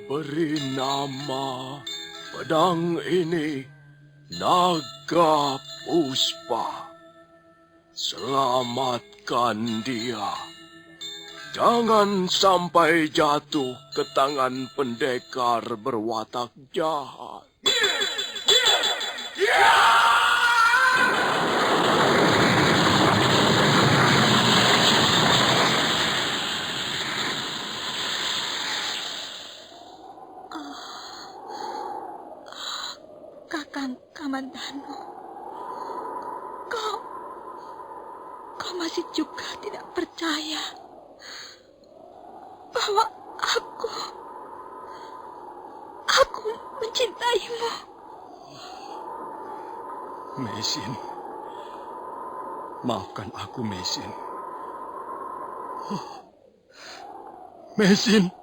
Beri nama pedang ini Naga Puspa. Selamatkan dia. Jangan sampai jatuh ke tangan pendekar berwatak jahat. Kakang Kamandano, kau masih juga tidak percaya bahwa aku mencintaimu. Mesin, maafkan aku, Mesin. Mesin.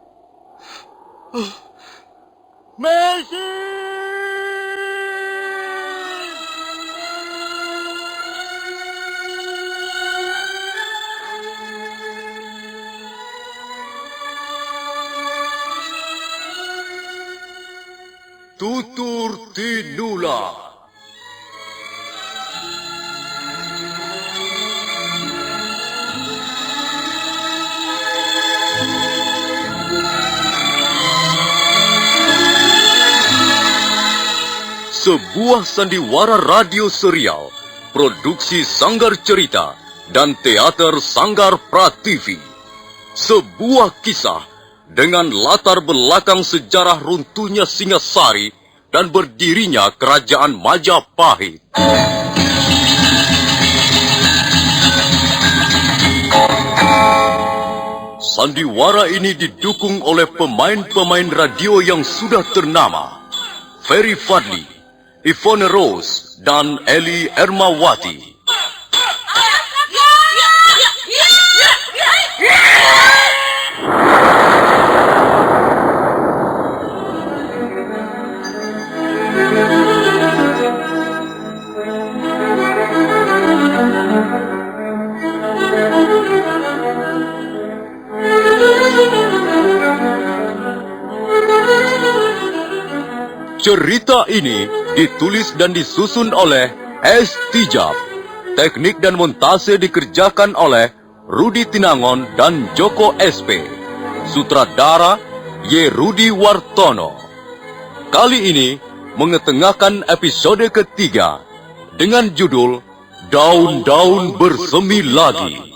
Mesin! Tutur Tinula. Sebuah sandiwara radio serial, produksi Sanggar Cerita dan Teater Sanggar Prativi. Sebuah kisah dengan latar belakang sejarah runtuhnya Singasari dan berdirinya Kerajaan Majapahit. Sandiwara ini didukung oleh pemain-pemain radio yang sudah ternama. Ferry Fadli, Ivone Rose, dan Eli Ermawati. Cerita ini ditulis dan disusun oleh S. Tijab. Teknik dan montase dikerjakan oleh Rudi Tinangon dan Joko SP. Sutradara Y. Rudi Wartono. Kali ini mengetengahkan episode ketiga dengan judul Daun-Daun Bersemi Lagi.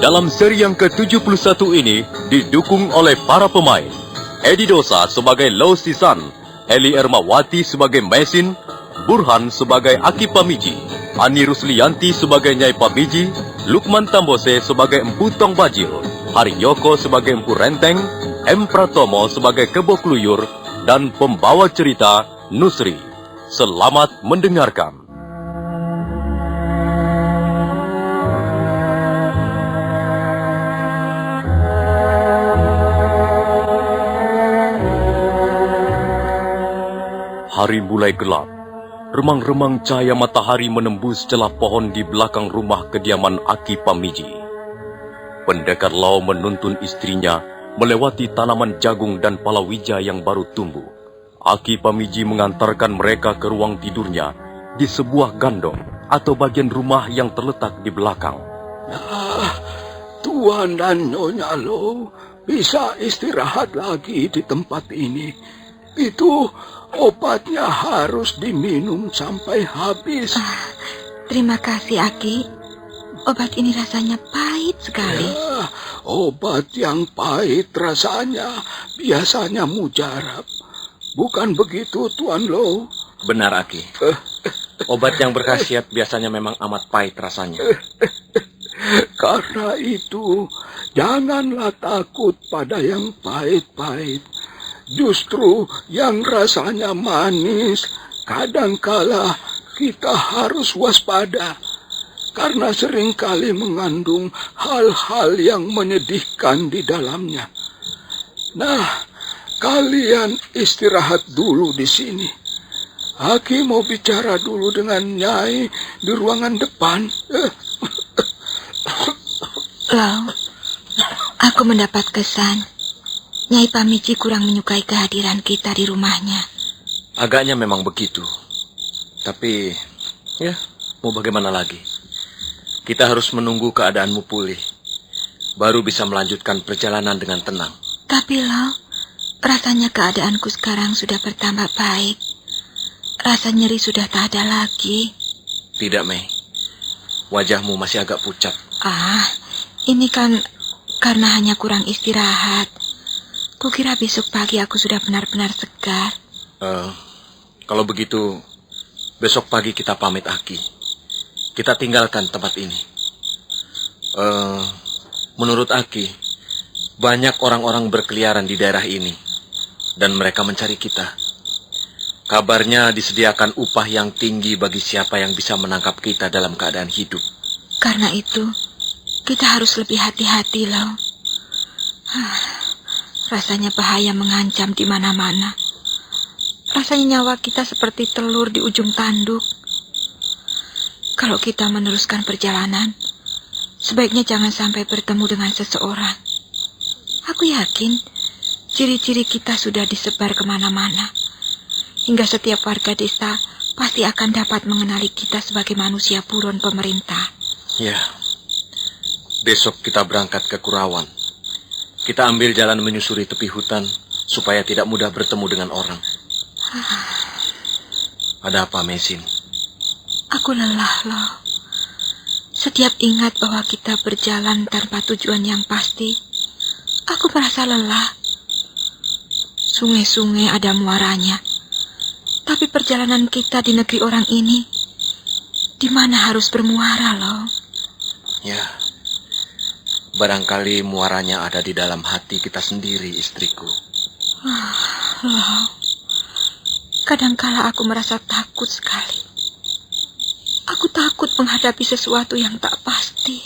Dalam seri yang ke-71 ini didukung oleh para pemain. Edi Dosa sebagai Lau Sisan, Eli Ermawati sebagai Mesin, Burhan sebagai Aki Pamiji, Ani Ruslianti sebagai Nyai Pamiji, Lukman Tambose sebagai Empu Tong Bajil, Haryoko sebagai Empu Renteng, M. Pratomo sebagai Kebo Kluyur, dan pembawa cerita Nusri. Selamat mendengarkan. Hari mulai gelap. Remang-remang cahaya matahari menembus celah pohon di belakang rumah kediaman Aki Pamiji. Pendekar Lau menuntun istrinya melewati tanaman jagung dan palawija yang baru tumbuh. Aki Pamiji mengantarkan mereka ke ruang tidurnya di sebuah gandong atau bagian rumah yang terletak di belakang. Nah, Tuan dan Nyonya Lau bisa istirahat lagi di tempat ini. Itu obatnya harus diminum sampai habis. Terima kasih, Aki. Obat ini rasanya pahit sekali. Ya, obat yang pahit rasanya biasanya mujarab. Bukan begitu, Tuan Lau? Benar, Aki. Obat yang berkhasiat biasanya memang amat pahit rasanya. Karena itu, janganlah takut pada yang pahit-pahit. Justru yang rasanya manis, kadangkala kita harus waspada. Karena seringkali mengandung hal-hal yang menyedihkan di dalamnya. Nah, kalian istirahat dulu di sini. Aki mau bicara dulu dengan Nyai di ruangan depan. Loh, aku mendapat kesan Nyai Pamici kurang menyukai kehadiran kita di rumahnya. Agaknya memang begitu. Tapi, ya, mau bagaimana lagi? Kita harus menunggu keadaanmu pulih. Baru bisa melanjutkan perjalanan dengan tenang. Tapi loh, rasanya keadaanku sekarang sudah bertambah baik. Rasa nyeri sudah tak ada lagi. Tidak, Mei. Wajahmu masih agak pucat. Ini kan karena hanya kurang istirahat. Kukira besok pagi aku sudah benar-benar segar. Kalau begitu, besok pagi kita pamit, Aki. Kita tinggalkan tempat ini. Menurut Aki, banyak orang-orang berkeliaran di daerah ini. Dan mereka mencari kita. Kabarnya disediakan upah yang tinggi bagi siapa yang bisa menangkap kita dalam keadaan hidup. Karena itu, kita harus lebih hati-hati, loh. Rasanya bahaya mengancam di mana-mana. Rasanya nyawa kita seperti telur di ujung tanduk. Kalau kita meneruskan perjalanan, sebaiknya jangan sampai bertemu dengan seseorang. Aku yakin ciri-ciri kita sudah disebar kemana-mana. Hingga setiap warga desa pasti akan dapat mengenali kita sebagai manusia buron pemerintah. Ya, besok kita berangkat ke Kurawan. Kita ambil jalan menyusuri tepi hutan supaya tidak mudah bertemu dengan orang. Ada apa, Mesin? Aku lelah, loh. Setiap ingat bahwa kita berjalan tanpa tujuan yang pasti, aku merasa lelah. Sungai-sungai ada muaranya. Tapi perjalanan kita di negeri orang ini, di mana harus bermuara, loh? Ya, barangkali muaranya ada di dalam hati kita sendiri, istriku. Loh, kadangkala aku merasa takut sekali. Aku takut menghadapi sesuatu yang tak pasti.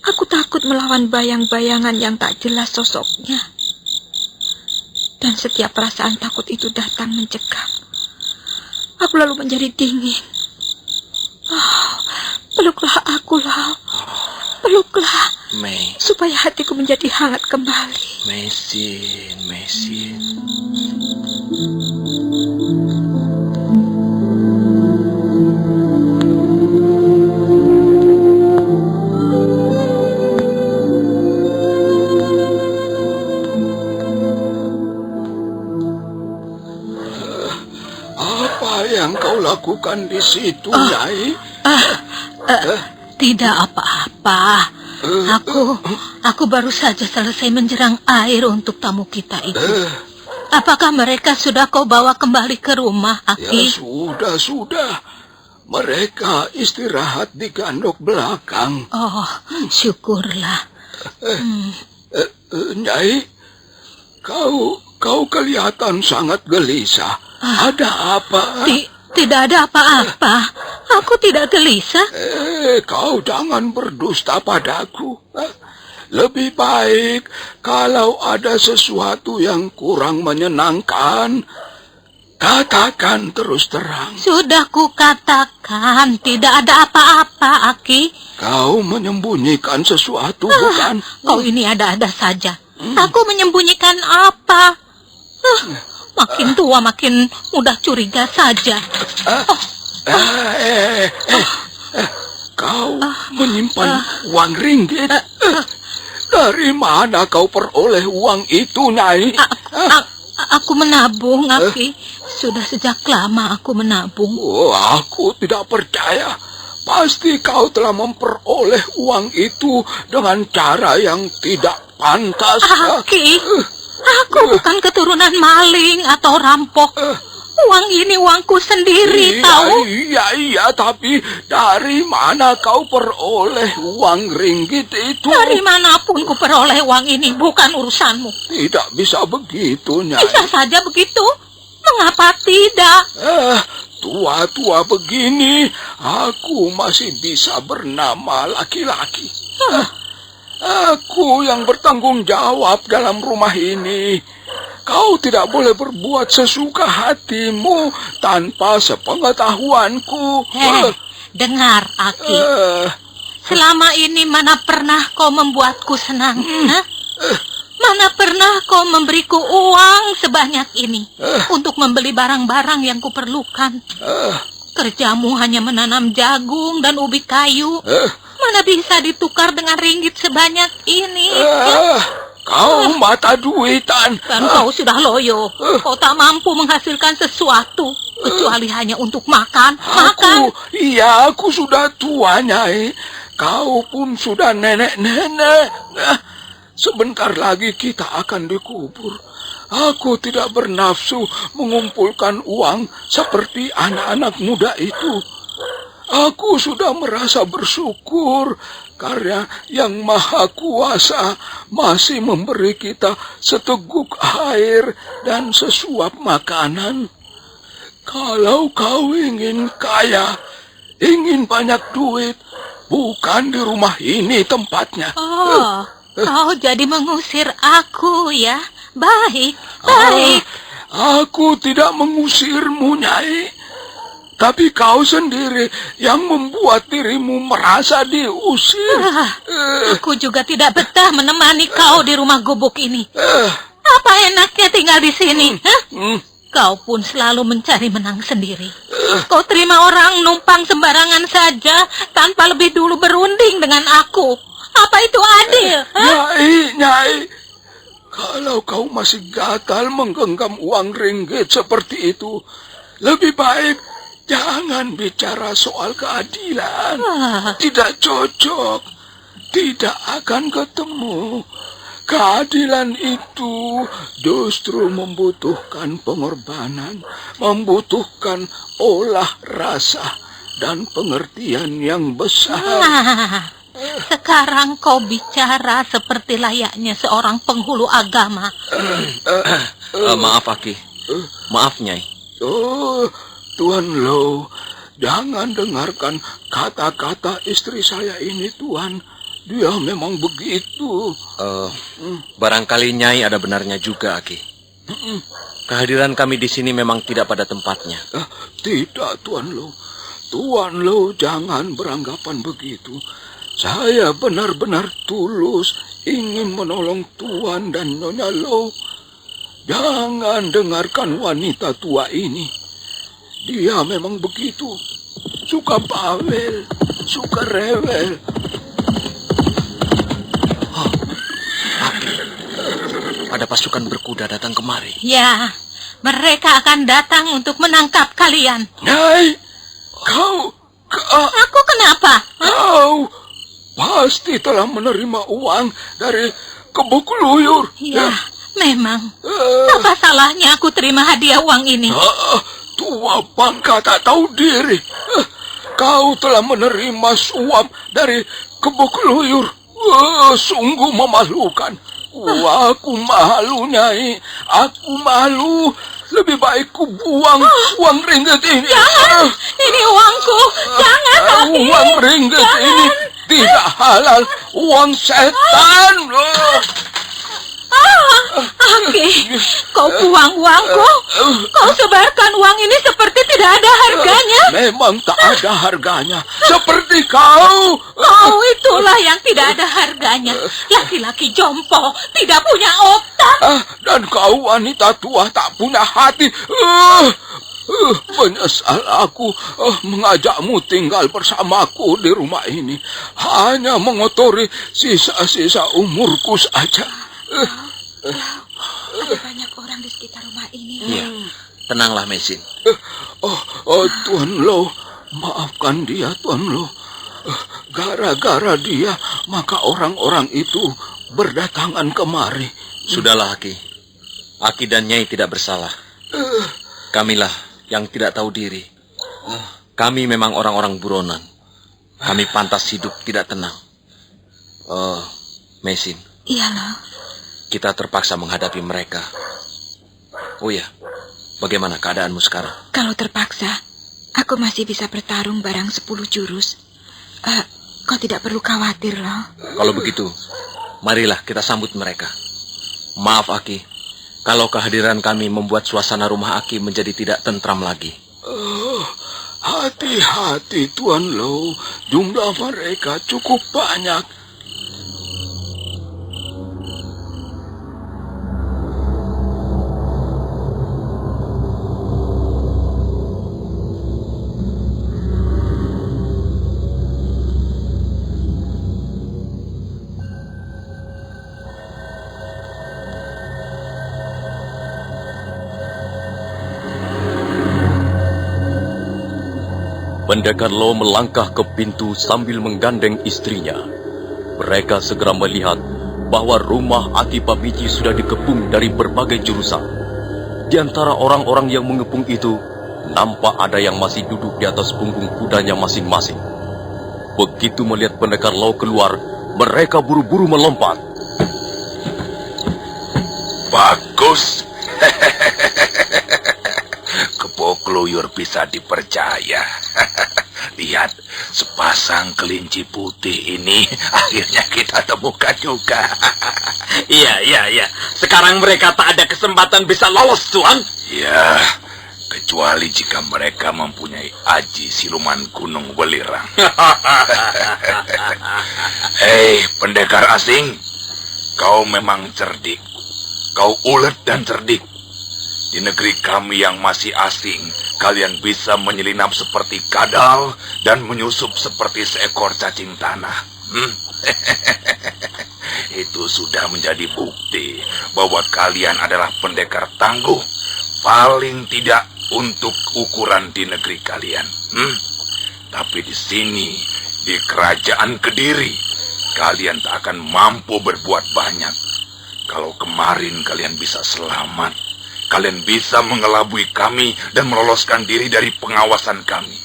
Aku takut melawan bayang-bayangan yang tak jelas sosoknya. Dan setiap perasaan takut itu datang mencekam. Aku lalu menjadi dingin. Peluklah aku, Lau. Peluklah. Mei. Supaya hatiku menjadi hangat kembali. Mesin. Apa yang kau lakukan di situ, Nyai? Tidak apa-apa. Aku baru saja selesai menjerang air untuk tamu kita itu. Apakah mereka sudah kau bawa kembali ke rumah, Aki? Ya sudah. Mereka istirahat di gandok belakang. Oh, syukurlah. Nyai, kau kelihatan sangat gelisah. Ada apa? Tidak ada apa-apa. Aku tidak gelisah. Kau jangan berdusta padaku. Lebih baik kalau ada sesuatu yang kurang menyenangkan, katakan terus terang. Sudah kukatakan, tidak ada apa-apa, Aki. Kau menyembunyikan sesuatu, bukan? Kau ini ada-ada saja. Aku menyembunyikan apa? Makin tua, makin mudah curiga saja. Kau menyimpan uang ringgit. Dari mana kau peroleh uang itu, Nyai? Aku menabung, Aki. Sudah sejak lama aku menabung. Aku tidak percaya. Pasti kau telah memperoleh uang itu dengan cara yang tidak pantas. Aki, aku bukan keturunan maling atau rampok. Uang ini uangku sendiri, tahu? Iya, tapi dari mana kau peroleh uang ringgit itu? Dari manapun ku peroleh uang ini, bukan urusanmu. Tidak bisa begitu, Nyai. Bisa saja begitu. Mengapa tidak? Tua-tua begini, aku masih bisa bernama laki-laki. Aku yang bertanggung jawab dalam rumah ini. Kau tidak boleh berbuat sesuka hatimu tanpa sepengetahuanku. Dengar, Aki. Selama ini mana pernah kau membuatku senang? Hah? Mana pernah kau memberiku uang sebanyak ini untuk membeli barang-barang yang kuperlukan? Kerjamu hanya menanam jagung dan ubi kayu. Mana bisa ditukar dengan ringgit sebanyak ini? Kau mata duitan. Dan kau sudah loyo. Kau tak mampu menghasilkan sesuatu kecuali hanya untuk makan. Aku sudah tua, Nyai. Kau pun sudah nenek-nenek. Sebentar lagi kita akan dikubur. Aku tidak bernafsu mengumpulkan uang seperti anak-anak muda itu. Aku sudah merasa bersyukur karena Yang Maha Kuasa masih memberi kita seteguk air dan sesuap makanan. Kalau kau ingin kaya, ingin banyak duit, bukan di rumah ini tempatnya. Oh, kau jadi mengusir aku ya? Baik. Aku tidak mengusirmu, Nyai. Tapi kau sendiri yang membuat dirimu merasa diusir. Aku juga tidak betah menemani kau di rumah gubuk ini. Apa enaknya tinggal di sini? Kau pun selalu mencari menang sendiri. Kau terima orang numpang sembarangan saja tanpa lebih dulu berunding dengan aku. Apa itu adil? Nyai, kalau kau masih gatal menggenggam uang ringgit seperti itu, lebih baik jangan bicara soal keadilan. Tidak cocok. Tidak akan ketemu. Keadilan itu justru membutuhkan pengorbanan, membutuhkan olah rasa dan pengertian yang besar. Sekarang kau bicara seperti layaknya seorang penghulu agama. Maaf, Aki. Maaf, Nyai. Tuan Lo, jangan dengarkan kata-kata istri saya ini, Tuan. Dia memang begitu. Barangkali Nyai ada benarnya juga, Aki. Kehadiran kami di sini memang tidak pada tempatnya. Tidak, Tuan Lo. Tuan Lo jangan beranggapan begitu. Saya benar-benar tulus ingin menolong Tuan dan Nyonya Lo. Jangan dengarkan wanita tua ini. Dia memang begitu. Suka bawel, suka rewel. Ada pasukan berkuda datang kemari. Ya, mereka akan datang untuk menangkap kalian. Nyai, kau... Aku kenapa? Kau pasti telah menerima uang dari Kebuk Luyur. Ya, memang. Apa salahnya aku terima hadiah uang ini? Tua bangka tak tahu diri. Kau telah menerima suap dari Kebuk Luyur. Sungguh memalukan. Aku malu, Nyai. Aku malu. Lebih baik ku buang uang ringgit ini. Jangan, ini uangku. Jangan, Aki. Uang ringgit ini tidak halal. Uang setan. Aki, kau buang uangku. Kau sebarkan uang ini seperti tidak ada harganya. Memang tak ada harganya. Seperti kau. Kau itulah yang tidak ada harganya. Laki-laki jompo, tidak punya otak. Dan kau wanita tua tak punya hati. Menyesal aku mengajakmu tinggal bersamaku di rumah ini. Hanya mengotori sisa-sisa umurku saja. Ada banyak orang di sekitar rumah ini. Iya, tenanglah, Mesin. Tuan Lo, maafkan dia, Tuan Lo. Gara-gara dia, maka orang-orang itu berdatangan kemari. Sudahlah, Aki. Aki dan Nyai tidak bersalah. Kamilah yang tidak tahu diri. Kami memang orang-orang buronan. Kami pantas hidup tidak tenang. Mesin. Iya loh. Kita terpaksa menghadapi mereka. Oh ya, bagaimana keadaanmu sekarang? Kalau terpaksa, aku masih bisa bertarung barang 10 jurus. Kau tidak perlu khawatir loh. Kalau begitu, marilah kita sambut mereka. Maaf, Aki. Kalau kehadiran kami membuat suasana rumah Aki menjadi tidak tentram lagi. Hati-hati, Tuan Lo. Jumlah mereka cukup banyak. Pendekar Lo melangkah ke pintu sambil menggandeng istrinya. Mereka segera melihat bahwa rumah Ati Pabici sudah dikepung dari berbagai jurusan. Di antara orang-orang yang mengepung itu, nampak ada yang masih duduk di atas punggung kudanya masing-masing. Begitu melihat pendekar Lo keluar, mereka buru-buru melompat. Bagus. Kebok Luyur bisa dipercaya. Lihat, sepasang kelinci putih ini akhirnya kita temukan juga. Iya. Sekarang mereka tak ada kesempatan bisa lolos, Tuan. Ya, kecuali jika mereka mempunyai aji siluman gunung welirang. Hei, pendekar asing. Kau memang cerdik. Kau ulet dan cerdik. Di negeri kami yang masih asing, kalian bisa menyelinap seperti kadal dan menyusup seperti seekor cacing tanah. Itu sudah menjadi bukti bahwa kalian adalah pendekar tangguh, paling tidak untuk ukuran di negeri kalian. Tapi di sini, di kerajaan Kediri, kalian tak akan mampu berbuat banyak. Kalau kemarin kalian bisa selamat, kalian bisa mengelabui kami dan meloloskan diri dari pengawasan kami.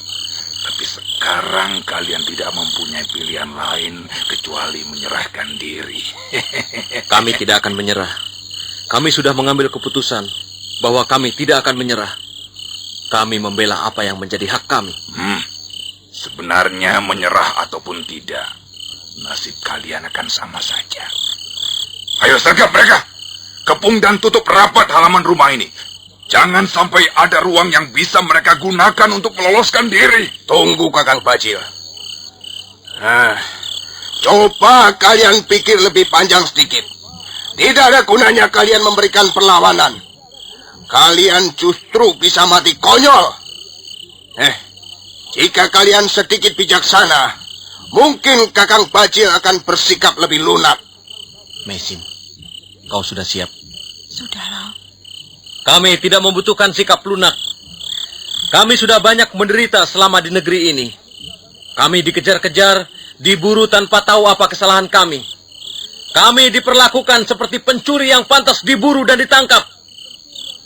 Tapi sekarang kalian tidak mempunyai pilihan lain kecuali menyerahkan diri. Kami tidak akan menyerah. Kami sudah mengambil keputusan bahwa kami tidak akan menyerah. Kami membela apa yang menjadi hak kami. Sebenarnya menyerah ataupun tidak, nasib kalian akan sama saja. Ayo sergap mereka. Kepung dan tutup rapat halaman rumah ini. Jangan sampai ada ruang yang bisa mereka gunakan untuk meloloskan diri. Tunggu, Kakang Bajil. Coba kalian pikir lebih panjang sedikit. Tidak ada gunanya kalian memberikan perlawanan. Kalian justru bisa mati konyol. Jika kalian sedikit bijaksana, mungkin Kakang Bajil akan bersikap lebih lunak. Mesin, kau sudah siap? Sudahlah. Kami tidak membutuhkan sikap lunak. Kami sudah banyak menderita selama di negeri ini. Kami dikejar-kejar, diburu tanpa tahu apa kesalahan kami. Kami diperlakukan seperti pencuri yang pantas diburu dan ditangkap.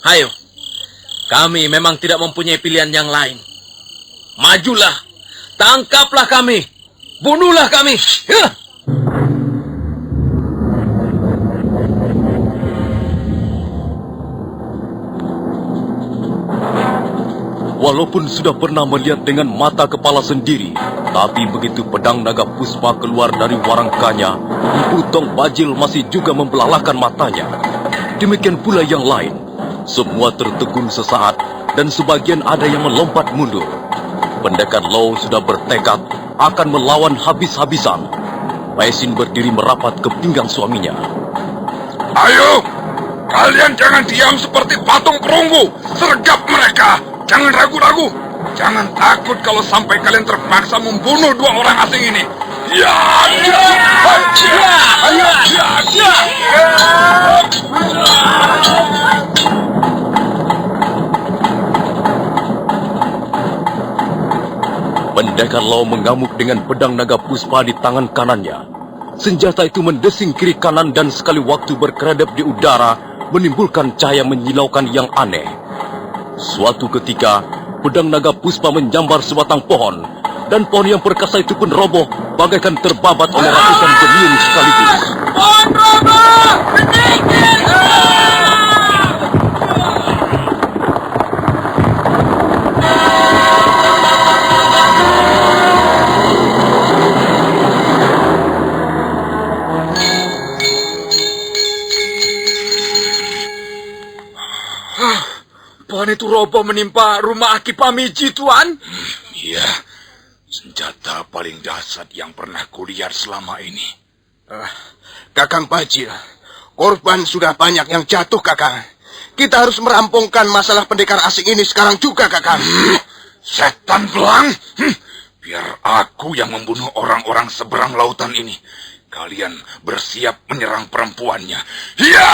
Hayo, kami memang tidak mempunyai pilihan yang lain. Majulah, tangkaplah kami, bunuhlah kami. Walaupun sudah pernah melihat dengan mata kepala sendiri, tapi begitu pedang naga puspa keluar dari warangkanya, Ibu Tong Bajil masih juga membelalakan matanya. Demikian pula yang lain. Semua tertegun sesaat, dan sebagian ada yang melompat mundur. Pendekar Lo sudah bertekad akan melawan habis-habisan. Mesin berdiri merapat ke pinggang suaminya. Ayo, kalian jangan diam seperti patung perunggu. Sergap mereka. Jangan ragu-ragu. Jangan takut kalau sampai kalian terpaksa membunuh dua orang asing ini. Pendekar Lo mengamuk dengan pedang naga puspa di tangan kanannya. Senjata itu mendesing kiri kanan dan sekali waktu berkeredap di udara, menimbulkan cahaya menyilaukan yang aneh. Suatu ketika, pedang naga puspa menjambar sebatang pohon, dan pohon yang perkasa itu pun roboh, bagaikan terbabat oleh ratusan beliung sekaligus. Pohon roboh! Sedikit! papan itu roboh menimpa rumah Aki Pamiji, Tuan. Iya, senjata paling dahsyat yang pernah kulihat selama ini. Kakang Bajil, korban sudah banyak yang jatuh, Kakang. Kita harus merampungkan masalah pendekar asing ini sekarang juga, Kakang. Setan belang! Biar aku yang membunuh orang-orang seberang lautan ini. Kalian bersiap menyerang perempuannya. Ya!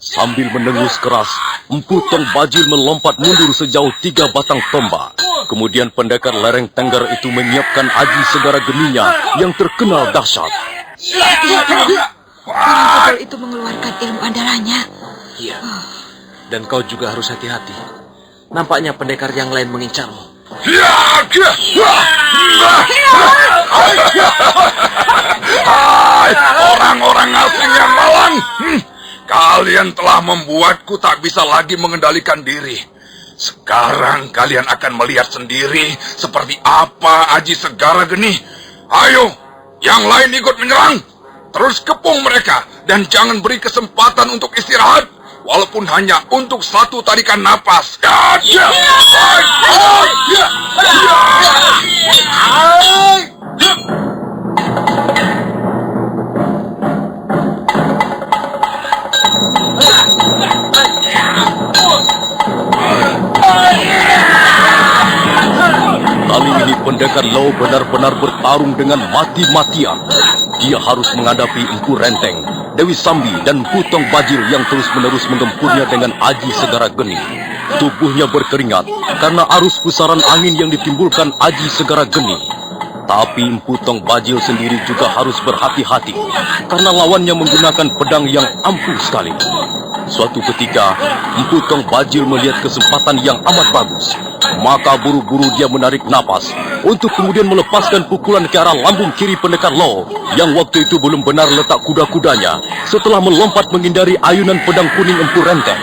Sambil mendengus keras, Empu Tong Bajil melompat mundur sejauh 3 batang tombak. Kemudian pendekar lereng Tengger itu menyiapkan aji segara geninya yang terkenal dahsyat. Orang bodoh itu mengeluarkan ilmu andalannya. Iya. Dan kau juga harus hati-hati. Nampaknya pendekar yang lain mengincarmu. Hai, orang-orang asing yang malang! Kalian telah membuatku tak bisa lagi mengendalikan diri. Sekarang kalian akan melihat sendiri seperti apa aji segara geni. Ayo, yang lain ikut menyerang. Terus kepung mereka dan jangan beri kesempatan untuk istirahat, walaupun hanya untuk 1 tarikan napas. Kali ini pendekar Lo benar-benar bertarung dengan mati-matian. Dia harus menghadapi Empu Renteng, Dewi Sambi, dan Empu Tong Bajil yang terus-menerus menggempurnya dengan aji segara geni. Tubuhnya berkeringat karena arus pusaran angin yang ditimbulkan aji segara geni. Tapi Empu Tong Bajil sendiri juga harus berhati-hati karena lawannya menggunakan pedang yang ampuh sekali. Suatu ketika, Empu Tong Bajil melihat kesempatan yang amat bagus. Maka buru-buru dia menarik napas untuk kemudian melepaskan pukulan ke arah lambung kiri pendekar Lo yang waktu itu belum benar letak kuda-kudanya setelah melompat menghindari ayunan pedang kuning Empu Renteng.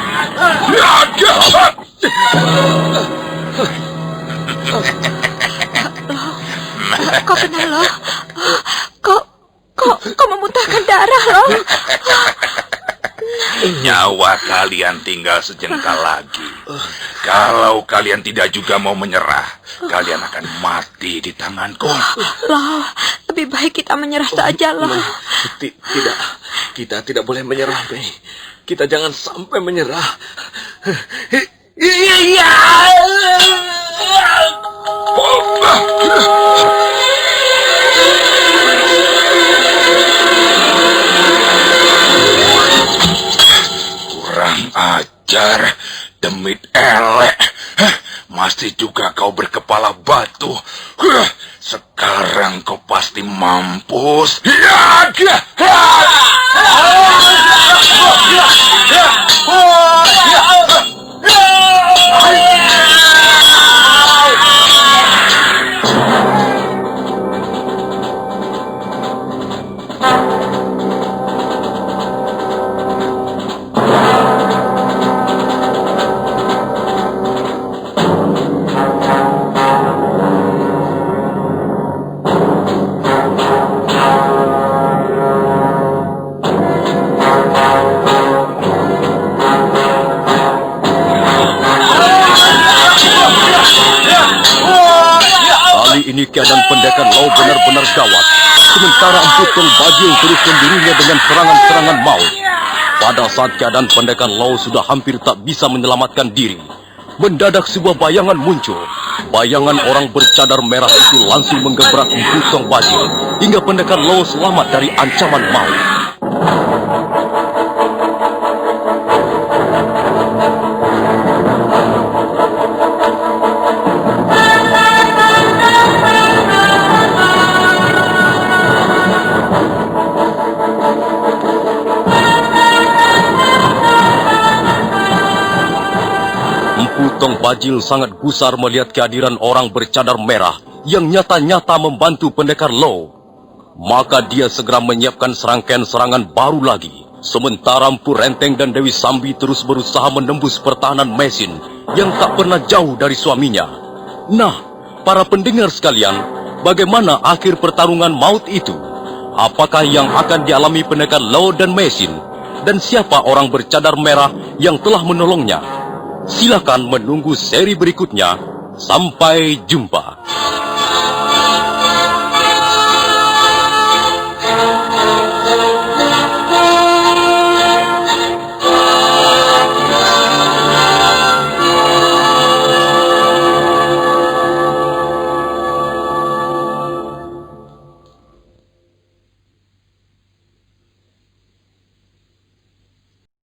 Kau benar, Lo. Kau memuntahkan darah, Lo. Nyawa kalian tinggal sejengkal lagi. Kalau kalian tidak juga mau menyerah, kalian akan mati di tanganku. Lo, lebih baik kita menyerah saja, Lo. Tidak, kita tidak boleh menyerah, Mei. Kita jangan sampai menyerah. Kurang ajar, demit elek. Masih juga kau berkepala batu. Sekarang kau pasti mampus. Ini keadaan pendekar Lo benar-benar gawat. Sementara Empu Tong Bajil terus memburunya dengan serangan-serangan maut. Pada saat keadaan pendekar Lo sudah hampir tak bisa menyelamatkan diri, mendadak sebuah bayangan muncul. Bayangan orang bercadar merah itu langsung menggebrak Empu Tong Bajil hingga pendekar Lo selamat dari ancaman maut. Tong Bajil sangat gusar melihat kehadiran orang bercadar merah yang nyata-nyata membantu pendekar Lo. Maka dia segera menyiapkan serangkaian serangan baru lagi. Sementara Empu Renteng dan Dewi Sambi terus berusaha menembus pertahanan Mesin yang tak pernah jauh dari suaminya. Nah, para pendengar sekalian, bagaimana akhir pertarungan maut itu? Apakah yang akan dialami pendekar Lo dan Mesin? Dan siapa orang bercadar merah yang telah menolongnya? Silakan menunggu seri berikutnya. Sampai jumpa.